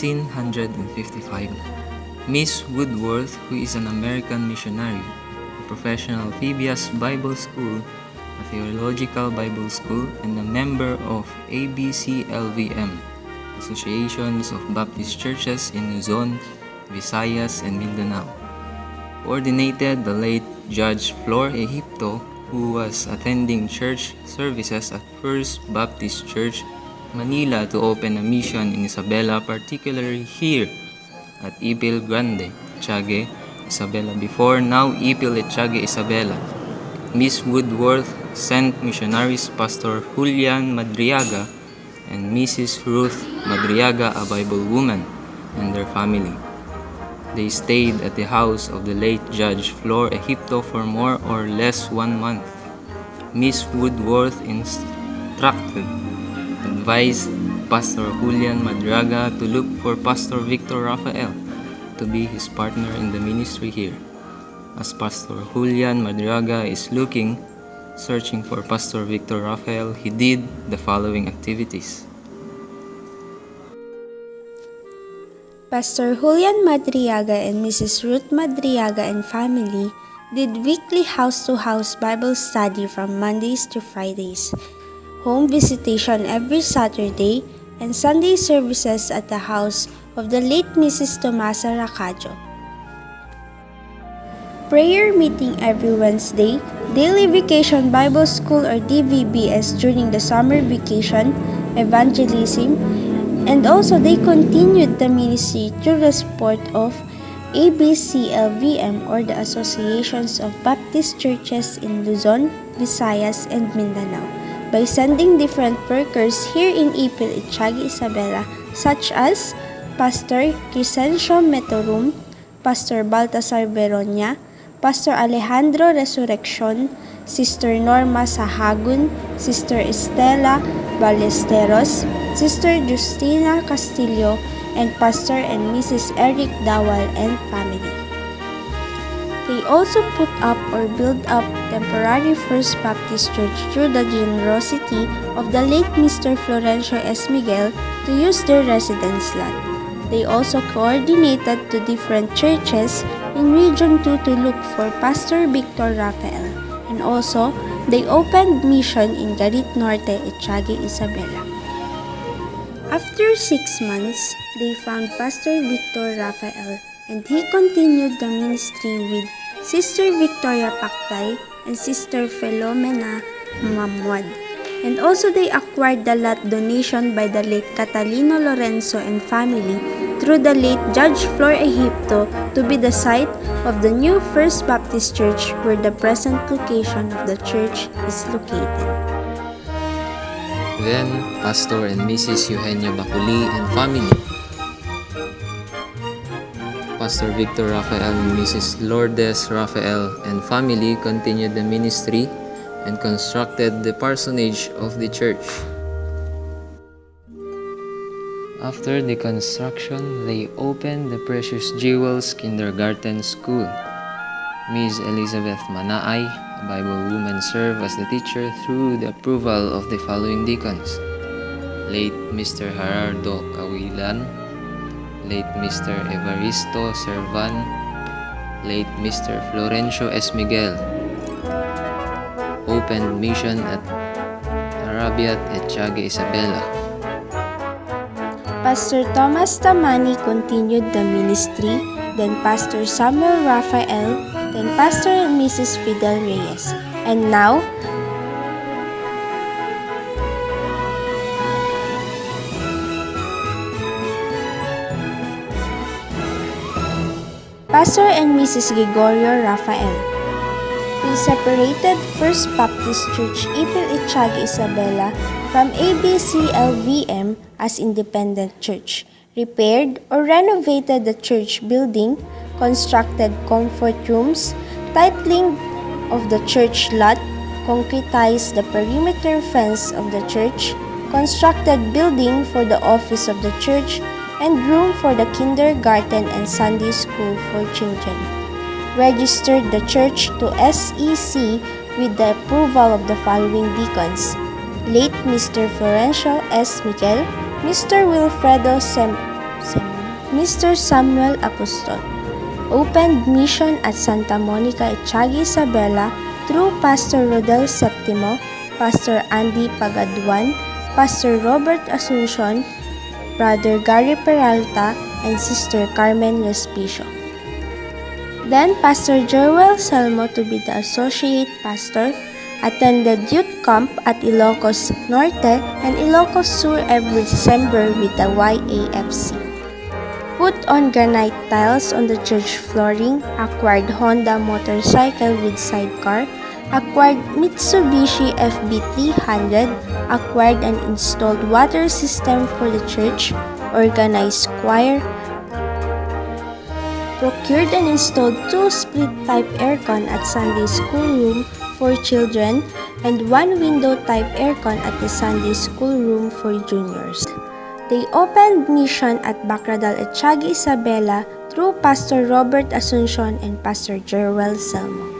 1855. Miss Woodworth, who is an American missionary, a professional Phoebe's Bible School, a theological Bible school, and a member of FBC IPIL, Associations of Baptist Churches in Luzon, Visayas, and Mindanao. Coordinated the late Judge Flor Egipto, who was attending church services at First Baptist Church, Manila, to open a mission in Isabela, particularly here at IPIL Grande, Etiague, Isabela, before now IPIL Etiague, Isabela. Miss Woodworth sent missionaries Pastor Julian Madriaga and Mrs. Ruth Madriaga, a Bible woman, and their family. They stayed at the house of the late Judge Flor Egipto for more or less 1 month. Miss Woodworth advised Pastor Julian Madriaga to look for Pastor Victor Rafael to be his partner in the ministry here. As Pastor Julian Madriaga is searching for Pastor Victor Rafael, he did the following activities. Pastor Julian Madriaga and Mrs. Ruth Madriaga and family did weekly house-to-house Bible study from Mondays to Fridays, home visitation every Saturday, and Sunday services at the house of the late Mrs. Tomasa Racajo. Prayer meeting every Wednesday, daily vacation Bible school or DVBS during the summer vacation, evangelism, and also they continued the ministry through the support of ABCLVM or the Associations of Baptist Churches in Luzon, Visayas, and Mindanao by sending different workers here in IPIL Etiague, Isabela, such as Pastor Crescencio Metorum, Pastor Baltasar Veronia, Pastor Alejandro Resurrección, Sister Norma Sahagun, Sister Estela Ballesteros, Sister Justina Castillo, and Pastor and Mrs. Eric Dawal and family. They also put up or build up temporary First Baptist Church through the generosity of the late Mr. Florencio S. Miguel to use their residence lot. They also coordinated to different churches in Region 2 to look for Pastor Victor Rafael, and also they opened mission in Garit Norte, Etiague, Isabela. After 6 months, they found Pastor Victor Rafael, and he continued the ministry with Sister Victoria Pactay and Sister Filomena Mamwad. And also they acquired the lot donation by the late Catalino Lorenzo and family through the late Judge Flor Egipto to be the site of the new First Baptist Church where the present location of the church is located. Then, Pastor and Mrs. Eugenio Baculi and family. Pastor Victor Rafael and Mrs. Lourdes Rafael and family continued the ministry and constructed the parsonage of the church. After the construction, they opened the Precious Jewels Kindergarten School. Ms. Elizabeth Manaay, a Bible woman, served as the teacher through the approval of the following deacons: late Mr. Gerardo Cawilan, late Mr. Evaristo Servan, late Mr. Florencio S. Miguel. Opened mission at Arabiat Etiague, Isabela. Pastor Thomas Tamani continued the ministry, then Pastor Samuel Rafael, then Pastor and Mrs. Fidel Reyes. And now, Pastor and Mrs. Gregorio Rafael. They separated First Baptist Church IPIL Etiague, Isabela from ABCLVM as independent church, repaired or renovated the church building, constructed comfort rooms, titling of the church lot, concretized the perimeter fence of the church, constructed building for the office of the church, and room for the kindergarten and Sunday school for children. Registered the church to SEC with the approval of the following deacons: late Mr. Florencio S. Miguel, Mr. Wilfredo Mr. Samuel Apostol opened mission at Santa Monica, Etiagi, Isabela through Pastor Rodel Septimo, Pastor Andy Pagaduan, Pastor Robert Asuncion, Brother Gary Peralta, and Sister Carmen Respicio. Then Pastor Joel Selmo, to be the associate pastor, attended youth camp at Ilocos Norte and Ilocos Sur every December with the YAFC. Put on granite tiles on the church flooring, acquired Honda motorcycle with sidecar, acquired Mitsubishi FB 300, acquired and installed water system for the church, organized choir, procured and installed 2 split-type aircon at Sunday school room for children and 1 window-type aircon at the Sunday school room for juniors. They opened mission at Bacradal, Etiagi, Isabela through Pastor Robert Asuncion and Pastor Joel Selmo.